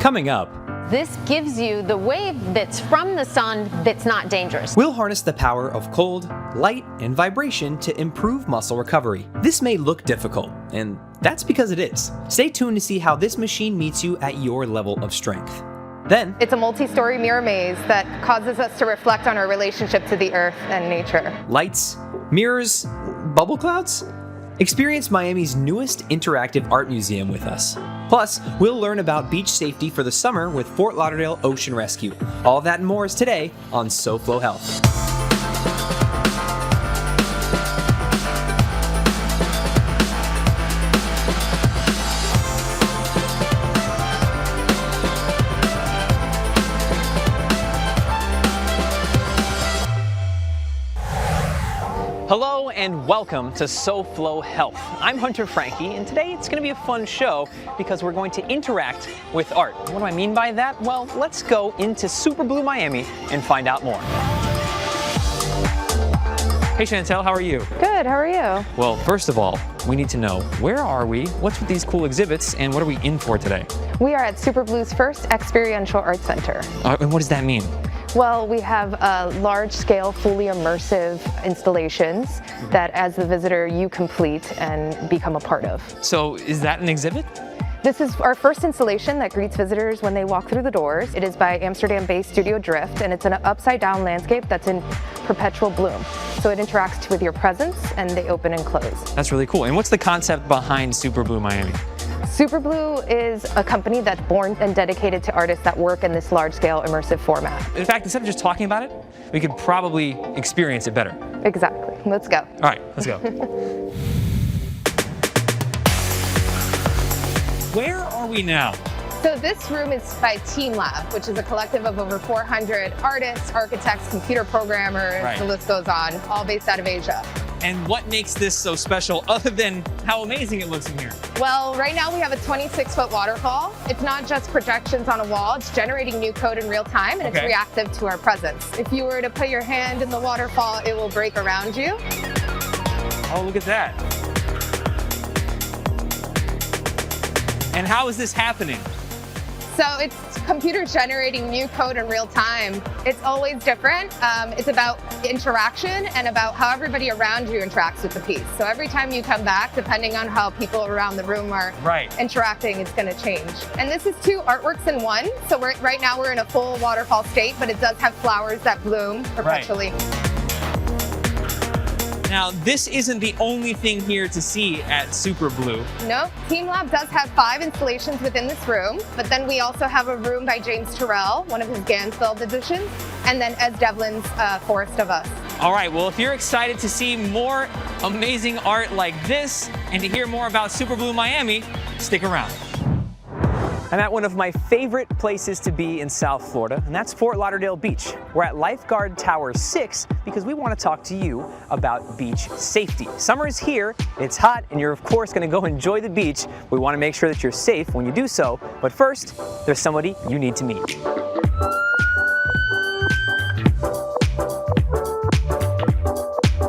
Coming up, this gives you the wave that's from the sun that's not dangerous. we'll harness the power of cold, light, and vibration to improve muscle recovery. This may look difficult, and that's because it is. Stay tuned to see how this machine meets you at your level of strength. Then, It's a multi-story mirror maze that causes us to reflect on our relationship to the earth and nature. lights, mirrors, bubble clouds? Experience Miami's newest interactive art museum with us. Plus, we'll learn about beach safety for the summer with Fort Lauderdale Ocean Rescue. All that and more is today on SoFlo Health. Hello and welcome to SoFlo Health. I'm HUNTERFRANQUI, and today it's going to be a fun show because we're going to interact with art. What do I mean by that? Well, let's go into Super Blue Miami and find out more. Hey Chantel, how are you? Good, how are you? Well, first of all, we need to know, where are we, what's with these cool exhibits, and what are we in for today? We are at Super Blue's first experiential art center. And what does that mean? Well, we have large-scale, fully immersive installations that, as the visitor, you complete and become a part of. So, is that an exhibit? This is our first installation that greets visitors when they walk through the doors. It is by Amsterdam-based Studio Drift, and it's an upside-down landscape that's in perpetual bloom. So it interacts with your presence, and they open and close. That's really cool. And what's the concept behind Super Blue Miami? Super Blue is a company that's born and dedicated to artists that work in this large-scale immersive format. In fact, instead of just talking about it, we could probably experience it better. Exactly. Let's go. All right, let's go. Where are we now? So this room is by Team Lab, which is a collective of over 400 artists, architects, computer programmers, Right. The list goes on, all based out of Asia. And what makes this so special other than how amazing it looks in here? Well, right now we have a 26-foot waterfall. It's not just projections on a wall, it's generating new code in real time, and Okay. it's reactive to our presence. If you were to put your hand in the waterfall, it will break around you. Oh, look at that. And how is this happening? So it's computer generating new code in real time. It's always different. It's about interaction and about how everybody around you interacts with the piece. So every time you come back, depending on how people around the room are Right. interacting, it's going to change. And this is two artworks in one. So right now we're in a full waterfall state, but it does have flowers that bloom perpetually. Now, this isn't the only thing here to see at Super Blue. No, Team Lab does have 5 installations within this room, but then we also have a room by James Turrell, one of his Gansfeld editions, and then Ed Devlin's Forest of Us. All right, well, if you're excited to see more amazing art like this and to hear more about Super Blue Miami, stick around. I'm at one of my favorite places to be in South Florida, and that's Fort Lauderdale Beach. We're at Lifeguard Tower 6 because we want to talk to you about beach safety. Summer is here, it's hot, and you're of course going to go enjoy the beach. We want to make sure that you're safe when you do so, but first, there's somebody you need to meet.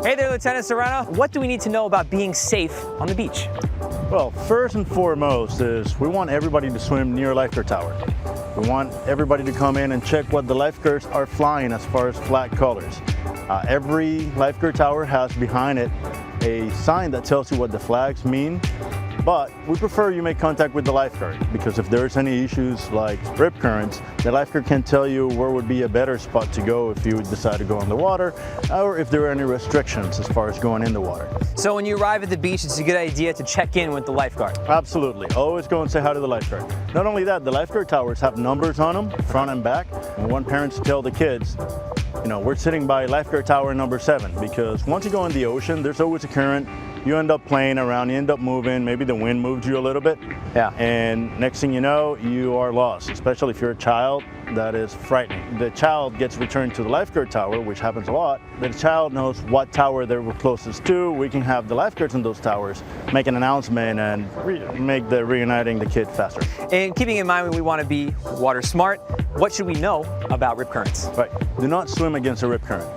Hey there, Lieutenant Serrano. What do we need to know about being safe on the beach? Well, first and foremost is we want everybody to swim near lifeguard tower. We want everybody to come in and check what the lifeguards are flying as far as flag colors. Every lifeguard tower has behind it a sign that tells you what the flags mean, but we prefer you make contact with the lifeguard because if there's any issues like rip currents, the lifeguard can tell you where would be a better spot to go if you decide to go in the water or if there are any restrictions as far as going in the water. So when you arrive at the beach, it's a good idea to check in with the lifeguard. Absolutely. Always go and say hi to the lifeguard. Not only that, the lifeguard towers have numbers on them, front and back. And we want parents to tell the kids, you know, we're sitting by lifeguard tower number 7 because once you go in the ocean, there's always a current. You end up playing around, you end up moving, maybe the wind moves you a little bit. Yeah. And next thing you know, you are lost, especially if you're a child. That is frightening. The child gets returned to the lifeguard tower, which happens a lot. The child knows what tower they're closest to. We can have the lifeguards in those towers make an announcement and make the reuniting the kid faster. And keeping in mind we want to be water smart, what should we know about rip currents? Right. Do not swim against a rip current.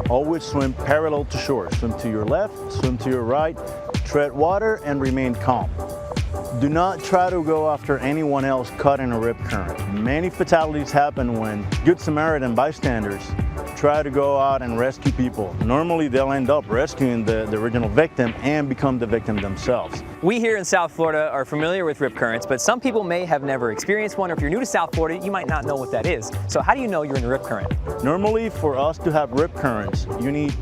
Always swim parallel to shore. Swim to your left, swim to your right, tread water, and remain calm. do not try to go after anyone else caught in a rip current. Many fatalities happen when Good Samaritan bystanders try to go out and rescue people. Normally they'll end up rescuing the original victim and become the victim themselves. We here in South Florida are familiar with rip currents, but some people may have never experienced one, or if you're new to South Florida, you might not know what that is. So how do you know you're in a rip current? Normally for us to have rip currents, you need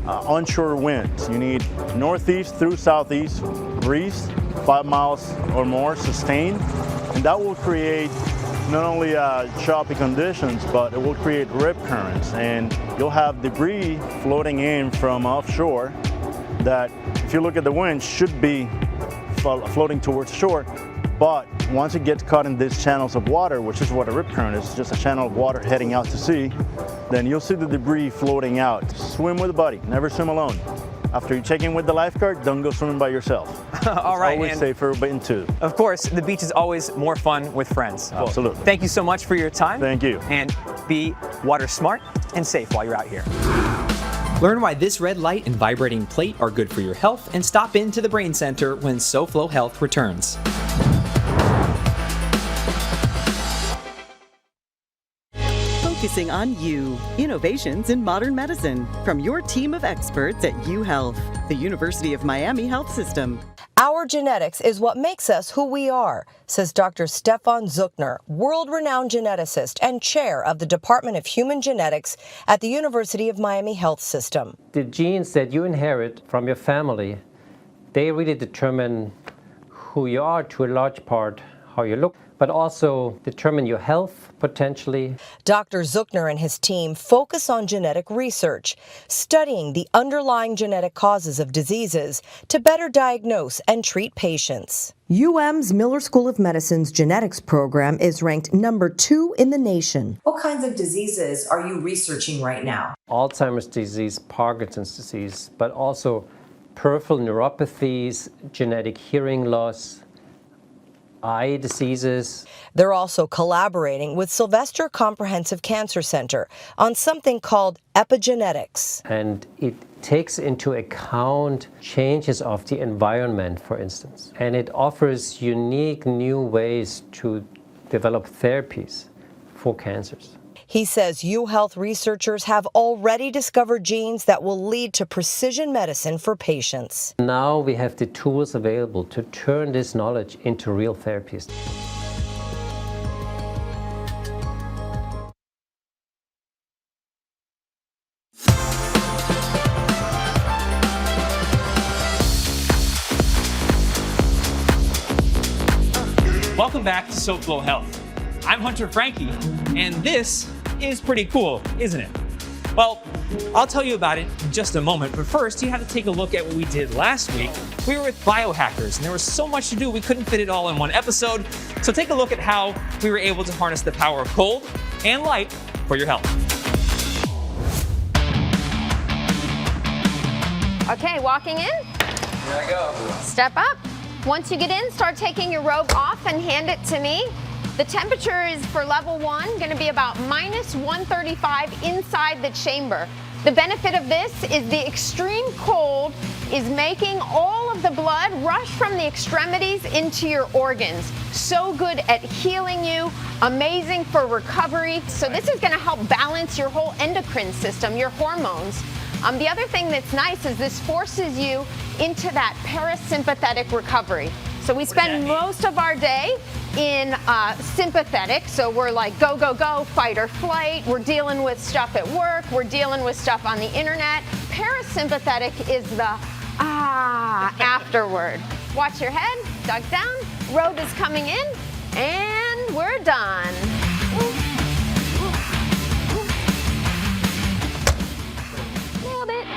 onshore winds. You need northeast through southeast breeze, 5 miles or more sustained, and that will create not only choppy conditions, but it will create rip currents, and you'll have debris floating in from offshore that, if you look at the wind, should be floating towards shore, but once it gets caught in these channels of water, which is what a rip current is, just a channel of water heading out to sea, then you'll see the debris floating out. Swim with a buddy, never swim alone. After you check in with the lifeguard, don't go swimming by yourself. All right. It's always safer, but in two. Of course, the beach is always more fun with friends. Absolutely. Well, thank you so much for your time. Thank you. And be water smart and safe while you're out here. Learn why this red light and vibrating plate are good for your health, and stop into the Brain Center when SoFlo Health returns. Focusing on you. Innovations in modern medicine from your team of experts at UHealth, the University of Miami Health System. Our genetics is what makes us who we are, says Dr. Stefan Zuckner, world-renowned geneticist and chair of the Department of Human Genetics at the University of Miami Health System. The genes that you inherit from your family, they really determine who you are to a large part, how you look, but also determine your health potentially. Dr. Zuckner and his team focus on genetic research, studying the underlying genetic causes of diseases to better diagnose and treat patients. UM's Miller School of Medicine's genetics program is ranked #2 in the nation. What kinds of diseases are you researching right now? Alzheimer's disease, Parkinson's disease, but also peripheral neuropathies, genetic hearing loss, eye diseases. They're also collaborating with Sylvester Comprehensive Cancer Center on something called epigenetics. And it takes into account changes of the environment, for instance. And it offers unique new ways to develop therapies for cancers. He says UHealth researchers have already discovered genes that will lead to precision medicine for patients. Now we have the tools available to turn this knowledge into real therapies. Welcome back to SoFlo Health. I'm HUNTERFRANQUI, and this is pretty cool, isn't it? Well, I'll tell you about it in just a moment, but first you have to take a look at what we did last week. We were with biohackers, and there was so much to do we couldn't fit it all in one episode, so take a look at how we were able to harness the power of cold and light for your health. Okay, walking in. Here I go. Step up. Once you get in, start taking your robe off and hand it to me. The temperature is for level 1 going to be about -135 inside the chamber. The benefit of this is the extreme cold is making all of the blood rush from the extremities into your organs. So good at healing you, amazing for recovery. So this is going to help balance your whole endocrine system, your hormones. The other thing that's nice is this forces you into that parasympathetic recovery. So we spend most of our day in sympathetic, so we're like go, go, go, fight or flight. We're dealing with stuff at work. We're dealing with stuff on the internet. Parasympathetic is the afterward. Watch your head, duck down, robe is coming in, and we're done. Nailed it.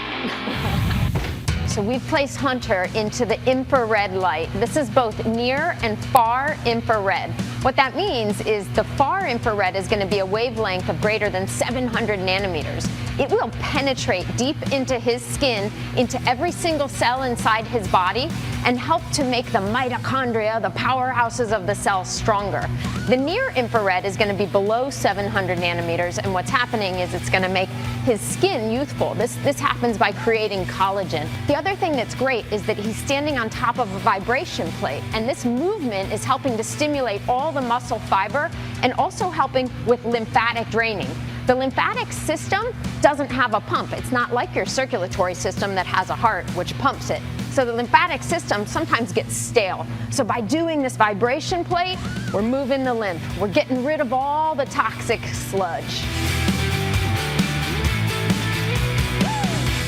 So we've placed Hunter into the infrared light. This is both near and far infrared. What that means is the far infrared is going to be a wavelength of greater than 700 nanometers. It will penetrate deep into his skin, into every single cell inside his body, and help to make the mitochondria, the powerhouses of the cell, stronger. The near infrared is going to be below 700 nanometers, and what's happening is it's going to make his skin youthful. This happens by creating collagen. The other thing that's great is that he's standing on top of a vibration plate, and this movement is helping to stimulate all the muscle fiber and also helping with lymphatic draining. The lymphatic system doesn't have a pump. It's not like your circulatory system that has a heart, which pumps it. So the lymphatic system sometimes gets stale. So by doing this vibration plate, we're moving the lymph. We're getting rid of all the toxic sludge.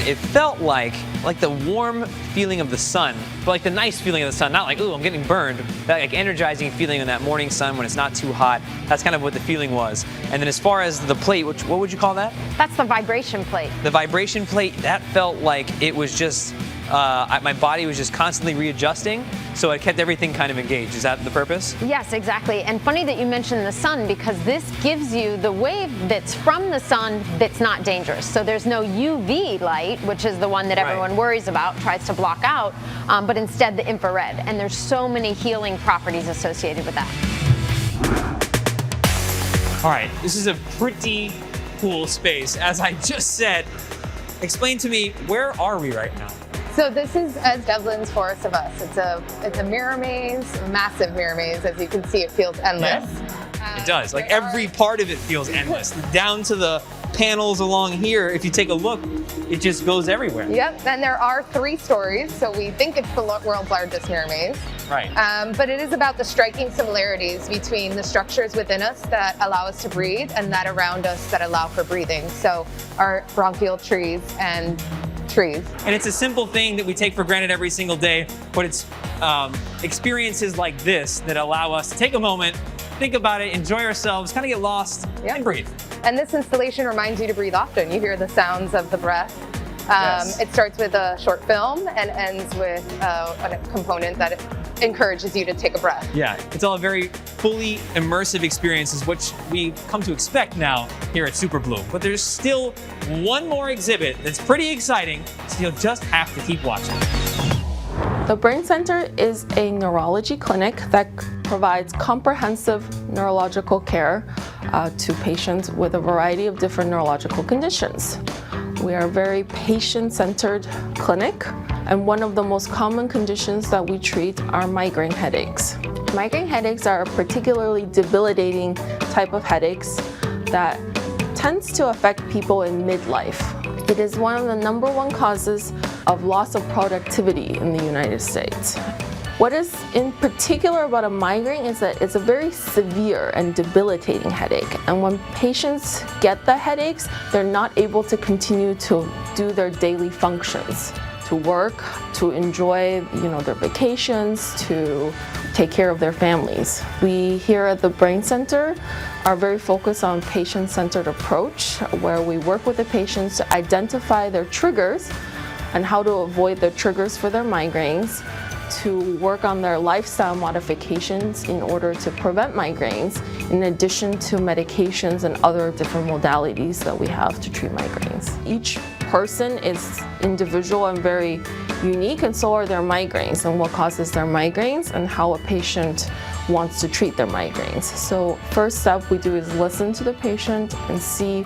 It felt like the warm feeling of the sun, but like the nice feeling of the sun, not like, ooh, I'm getting burned. That like energizing feeling in that morning sun when it's not too hot. That's kind of what the feeling was. And then as far as the plate, what would you call that? That's the vibration plate. The vibration plate, that felt like it was just, my body was just constantly readjusting, so it kept everything kind of engaged. Is that the purpose? Yes, exactly. And funny that you mentioned the sun, because this gives you the wave that's from the sun that's not dangerous. So there's no UV light, which is the one that everyone worries about, tries to block out, but instead the infrared. And there's so many healing properties associated with that. All right, this is a pretty cool space. As I just said, explain to me, where are we right now? So this is as Devlin's Forest of Us. It's a mirror maze, a massive mirror maze. As you can see, it feels endless. It does. Like every part of it feels endless. Down to the panels along here, if you take a look, it just goes everywhere. Yep, and there are 3 stories, so we think it's the world's largest mirror maze. Right. But it is about the striking similarities between the structures within us that allow us to breathe and that around us that allow for breathing. So our bronchial trees and trees. And it's a simple thing that we take for granted every single day, but it's experiences like this that allow us to take a moment, think about it, enjoy ourselves, kind of get lost, and breathe. And this installation reminds you to breathe often. You hear the sounds of the breath. It starts with a short film and ends with a component that encourages you to take a breath. Yeah, it's all a very fully immersive experiences, which we come to expect now here at SuperBlue. But there's still one more exhibit that's pretty exciting, so you'll just have to keep watching. The Brain Center is a neurology clinic that provides comprehensive neurological care to patients with a variety of different neurological conditions. We are a very patient-centered clinic, and one of the most common conditions that we treat are migraine headaches. Migraine headaches are a particularly debilitating type of headaches that tends to affect people in midlife. It is one of the #1 causes of loss of productivity in the United States. What is in particular about a migraine is that it's a very severe and debilitating headache. And when patients get the headaches, they're not able to continue to do their daily functions, to work, to enjoy, their vacations, to take care of their families. We here at the Brain Center are very focused on patient-centered approach, where we work with the patients to identify their triggers and how to avoid the triggers for their migraines, to work on their lifestyle modifications in order to prevent migraines, in addition to medications and other different modalities that we have to treat migraines. Each person is individual and very unique, and so are their migraines, and what causes their migraines and how a patient wants to treat their migraines. So first step we do is listen to the patient and see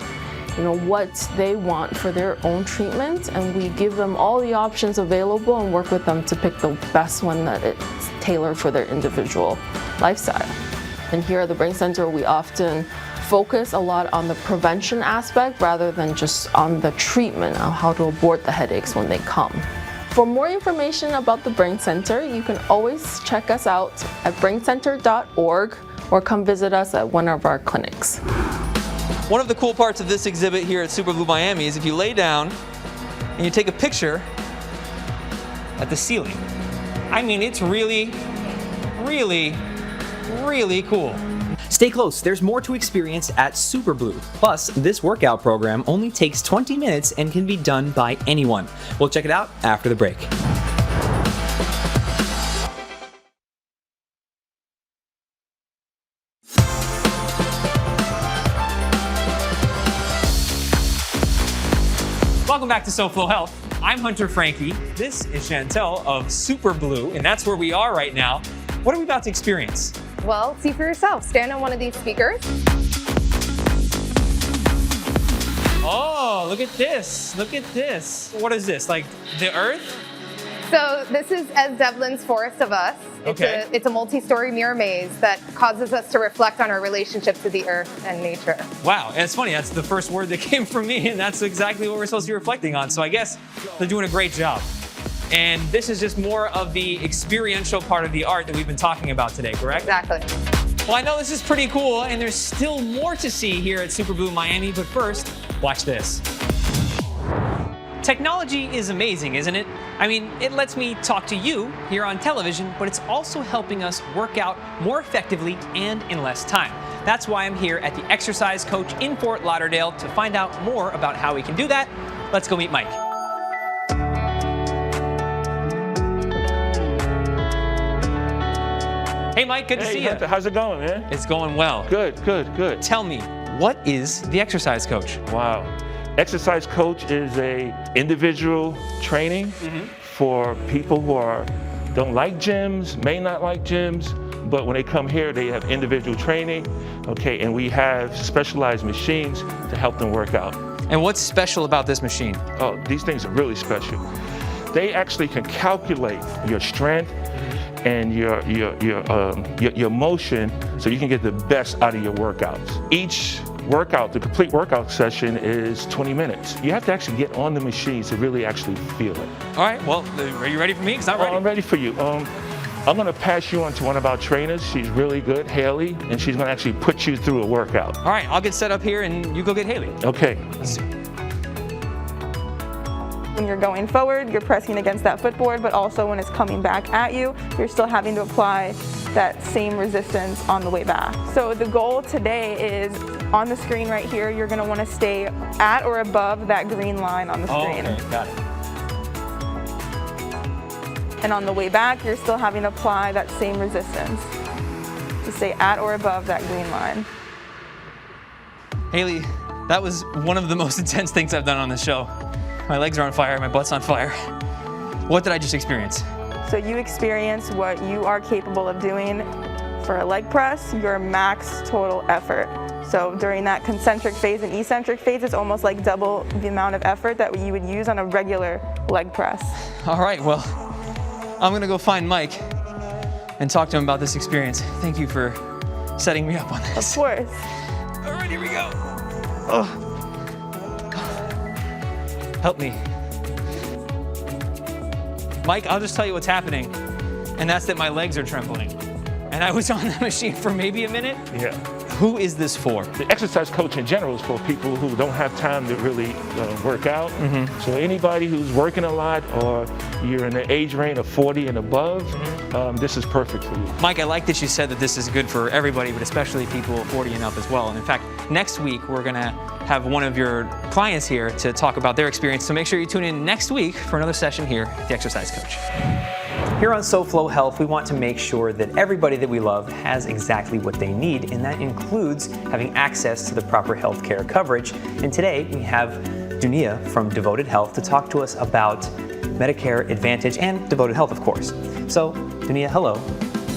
what they want for their own treatment, and we give them all the options available and work with them to pick the best one that is tailored for their individual lifestyle. And here at the Brain Center, we often focus a lot on the prevention aspect rather than just on the treatment of how to abort the headaches when they come. For more information about the Brain Center, you can always check us out at braincenter.org or come visit us at one of our clinics. One of the cool parts of this exhibit here at SuperBlue Miami is if you lay down and you take a picture at the ceiling. I mean, it's really, really, really cool. Stay close, there's more to experience at SuperBlue. Plus, this workout program only takes 20 minutes and can be done by anyone. We'll check it out after the break. Welcome back to SoFlo Health. I'm Hunter Frankie. This is Chantel of Super Blue, and that's where we are right now. What are we about to experience? Well, see for yourself. Stand on one of these speakers. Oh, look at this. Look at this. What is this? Like the Earth? So this is as Devlin's Forest of Us. It's a multi-story mirror maze that causes us to reflect on our relationship to the earth and nature. Wow, and it's funny, that's the first word that came from me, and that's exactly what we're supposed to be reflecting on. So I guess they're doing a great job. And this is just more of the experiential part of the art that we've been talking about today, correct? Exactly. Well, I know this is pretty cool, and there's still more to see here at Super Blue Miami, but first, watch this. Technology is amazing, isn't it? I mean, it lets me talk to you here on television, but it's also helping us work out more effectively and in less time. That's why I'm here at the Exercise Coach in Fort Lauderdale to find out more about how we can do that. Let's go meet Mike. Hey, Mike, good to see you. Hunter, how's it going, man? It's going well. Good, good, good. Tell me, what is the Exercise Coach? Wow. Exercise Coach is a individual training for people who don't like gyms, may not like gyms, but when they come here, they have individual training, okay, and we have specialized machines to help them work out. And what's special about this machine? Oh, these things are really special. They actually can calculate your strength and your motion, so you can get the best out of your workouts. Each workout, the complete workout session is 20 minutes. You have to actually get on the machines to really actually feel it. All right, well, are you ready for me? Because I'm ready. I'm ready for you. I'm gonna pass you on to one of our trainers. She's really good, Haley, and she's gonna actually put you through a workout. All right, I'll get set up here and you go get Haley. Okay. Let's do it. When you're going forward, you're pressing against that footboard, but also when it's coming back at you, you're still having to apply that same resistance on the way back. So the goal today is on the screen right here, you're gonna wanna stay at or above that green line on the screen. Okay, got it. And on the way back, you're still having to apply that same resistance to stay at or above that green line. Haley, that was one of the most intense things I've done on this show. My legs are on fire, my butt's on fire. What did I just experience? So you experience what you are capable of doing for a leg press, your max total effort. So during that concentric phase and eccentric phase, it's almost like double the amount of effort that you would use on a regular leg press. All right, well, I'm gonna go find Mike and talk to him about this experience. Thank you for setting me up on this. Of course. All right, here we go. Oh. Help me. Mike, I'll just tell you what's happening, and that's that my legs are trembling. And I was on the machine for maybe a minute. Yeah. Who is this for? The exercise coach in general is for people who don't have time to really work out. So anybody who's working a lot or you're in the age range of 40 and above, this is perfect for you. Mike, I like that you said that this is good for everybody, but especially people 40 and up as well. And in fact, next week, we're gonna have one of your clients here to talk about their experience. So make sure you tune in next week for another session here at the Exercise Coach. Here on SoFlo Health, we want to make sure that everybody that we love has exactly what they need, and that includes having access to the proper healthcare coverage. And today we have Dunia from Devoted Health to talk to us about Medicare Advantage and Devoted Health, of course. So, Dunia, hello.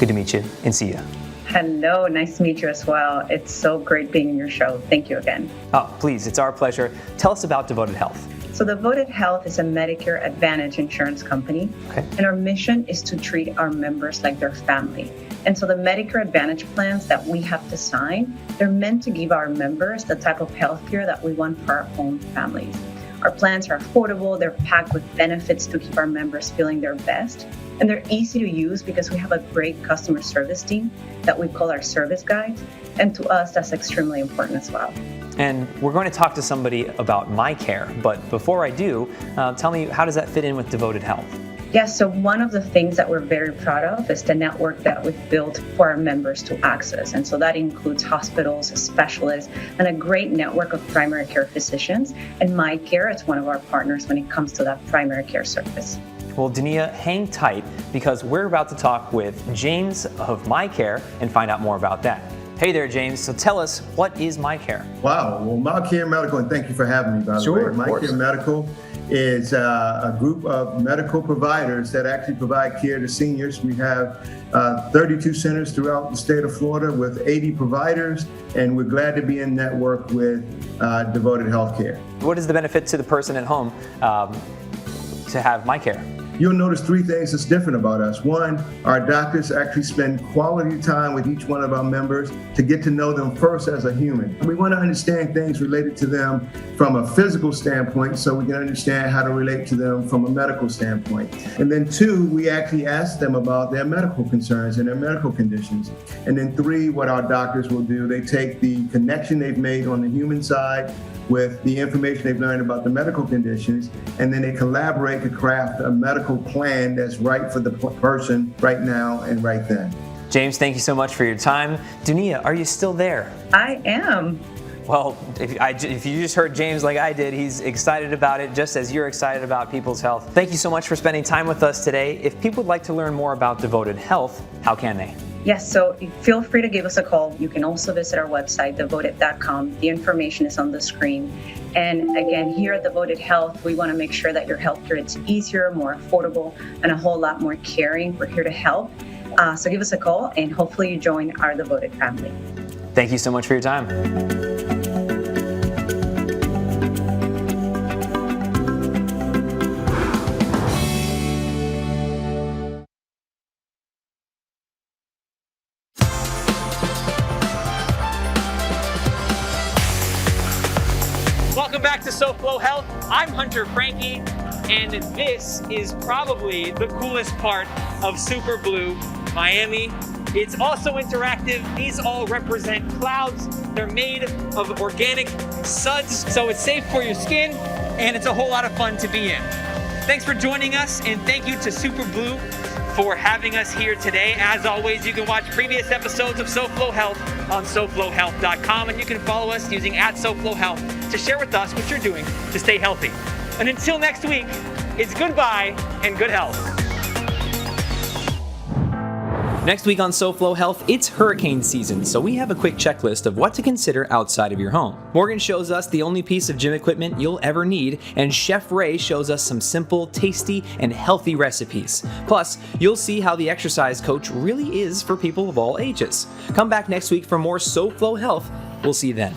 Good to meet you and see you. Hello, nice to meet you as well. It's so great being in your show. Thank you again. Oh, please, it's our pleasure. Tell us about Devoted Health. So Devoted Health is a Medicare Advantage insurance company, and our mission is to treat our members like their family. And so the Medicare Advantage plans that we have designed, they're meant to give our members the type of healthcare that we want for our own families. Our plans are affordable, they're packed with benefits to keep our members feeling their best, and they're easy to use because we have a great customer service team that we call our service guides, and to us, that's extremely important as well. And we're going to talk to somebody about MyCare, but before I do, tell me, how does that fit in with Devoted Health? Yes, so one of the things that we're very proud of is the network that we've built for our members to access. And so that includes hospitals, specialists, and a great network of primary care physicians. And MyCare is one of our partners when it comes to that primary care service. Well, Dunia, hang tight because we're about to talk with James of MyCare and find out more about that. Hey there, James. So tell us, what is MyCare? Wow. Well, MyCare Medical, and thank you for having me, by the way. MyCare Medical is a group of medical providers that actually provide care to seniors. We have 32 centers throughout the state of Florida with 80 providers, and we're glad to be in network with Devoted Healthcare. What is the benefit to the person at home to have my care? You'll notice three things that's different about us. One, our doctors actually spend quality time with each one of our members to get to know them first as a human. We want to understand things related to them from a physical standpoint so we can understand how to relate to them from a medical standpoint. And then two, we actually ask them about their medical concerns and their medical conditions. And then three, what our doctors will do, they take the connection they've made on the human side with the information they've learned about the medical conditions, and then they collaborate to craft a medical plan that's right for the person right now and right then. James, thank you so much for your time. Dunia, are you still there? I am. Well, if you just heard James like I did, he's excited about it just as you're excited about people's health. Thank you so much for spending time with us today. If people would like to learn more about Devoted Health, how can they? Yes, so feel free to give us a call. You can also visit our website, devoted.com. The information is on the screen. And again, here at Devoted Health, we want to make sure that your healthcare is easier, more affordable, and a whole lot more caring. We're here to help. So give us a call, and hopefully you join our Devoted family. Thank you so much for your time. Welcome back to SoFlo Health. I'm Hunter Frankie, and this is probably the coolest part of Super Blue Miami. It's also interactive. These all represent clouds. They're made of organic suds, so it's safe for your skin, and it's a whole lot of fun to be in. Thanks for joining us, and thank you to Super Blue for having us here today. As always, you can watch previous episodes of SoFlo Health on SoFloHealth.com, and you can follow us using @SoFlo Health to share with us what you're doing to stay healthy. And until next week, it's goodbye and good health. Next week on SoFlo Health, it's hurricane season, so we have a quick checklist of what to consider outside of your home. Morgan shows us the only piece of gym equipment you'll ever need, and Chef Ray shows us some simple, tasty, and healthy recipes. Plus, you'll see how the exercise coach really is for people of all ages. Come back next week for more SoFlo Health. We'll see you then.